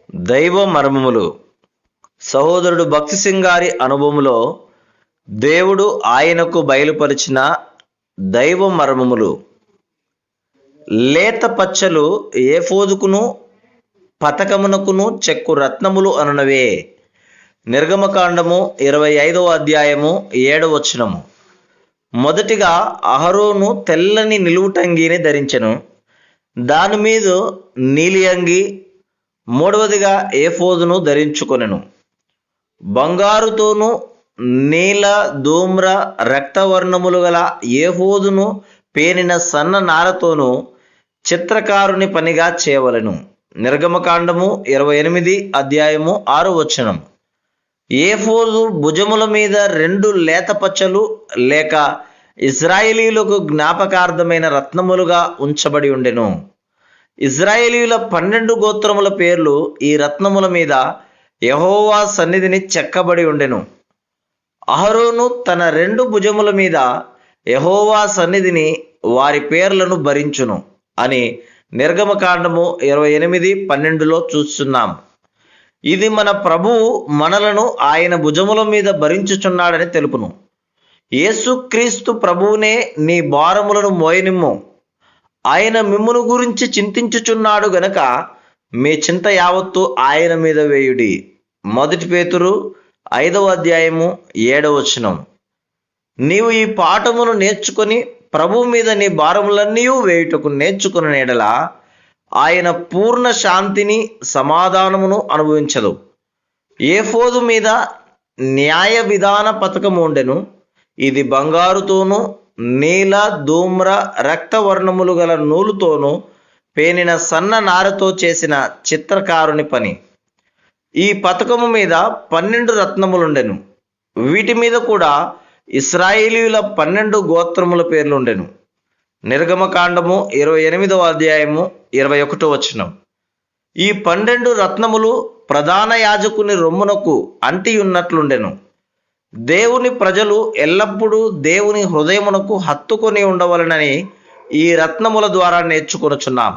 దైవ మర్మములు. సహోదరుడు భక్తి సింగ్ గారి అనుభవములో దేవుడు ఆయనకు బయలుపరిచిన దైవ మర్మములు. లేత పచ్చలు ఏఫోదుకును పతకమునకును చెక్కు రత్నములు అనునవే. నిర్గమకాండము 25వ అధ్యాయము 7వ వచనము. మొదటిగా అహరోను తెల్లని నిలువుటంగిని ధరించెను, దాని మీద నీలి అంగి. మూడవదిగా ఏఫోదును ధరించుకొనెను. బంగారుతోనూ నీల ధూమ్ర రక్తవర్ణములు గల ఏఫోదును పేనిన సన్న నారతోనూ చిత్రకారుని పనిగా చేయవలెను. నిర్గమకాండము 28 అధ్యాయము 6వ వచనం. ఏఫోదు భుజముల మీద 2 లేత పచ్చలు లేక ఇశ్రాయేలీయులకు జ్ఞాపకార్థమైన రత్నములుగా ఉంచబడి ఉండెను. ఇశ్రాయేలీయుల 12 గోత్రముల పేర్లు ఈ రత్నముల మీద యెహోవా సన్నిధిని చెక్కబడి ఉండెను. అహరోను తన 2 భుజముల మీద యెహోవా సన్నిధిని వారి పేర్లను భరించును అని నిర్గమకాండము 28:12లో చూస్తున్నాం. ఇది మన ప్రభువు మనలను ఆయన భుజముల మీద భరించుచున్నాడని తెలుపును. యేసుక్రీస్తు ప్రభువునే నీ భారములను మోయనిమ్ము, ఆయన మిమ్మును గురించి చింతించుచున్నాడు గనక మీ చింత యావత్తు ఆయన మీద వేయుడి. 1 పేతురు 5వ అధ్యాయము 7వ వచనం. నీవు ఈ పాఠమును నేర్చుకొని ప్రభువు మీద నీ భారములన్నీ వేయుటకు నేర్చుకున్న ఎడల ఆయన పూర్ణ శాంతిని సమాధానమును అనుభవించదు. ఏఫోదు మీద న్యాయ విధాన పథకము ఉండెను. ఇది బంగారుతోనూ నీల ధూమ్ర రక్తవర్ణములు గల నూలుతోనూ పేనిన సన్న నారతో చేసిన చిత్రకారుని పని. ఈ పథకము మీద 12 రత్నములుండెను. వీటి మీద కూడా ఇశ్రాయేలీయుల 12 గోత్రముల పేర్లుండెను. నిర్గమకాండము 28వ అధ్యాయము 21వ వచనం. ఈ 12 రత్నములు ప్రధాన యాజకుని రొమ్మునకు అంటి ఉన్నట్లుండెను. దేవుని ప్రజలు ఎల్లప్పుడూ దేవుని హృదయమునకు హత్తుకొని ఉండవలనని ఈ రత్నముల ద్వారా నేర్చుకొనుచున్నాం.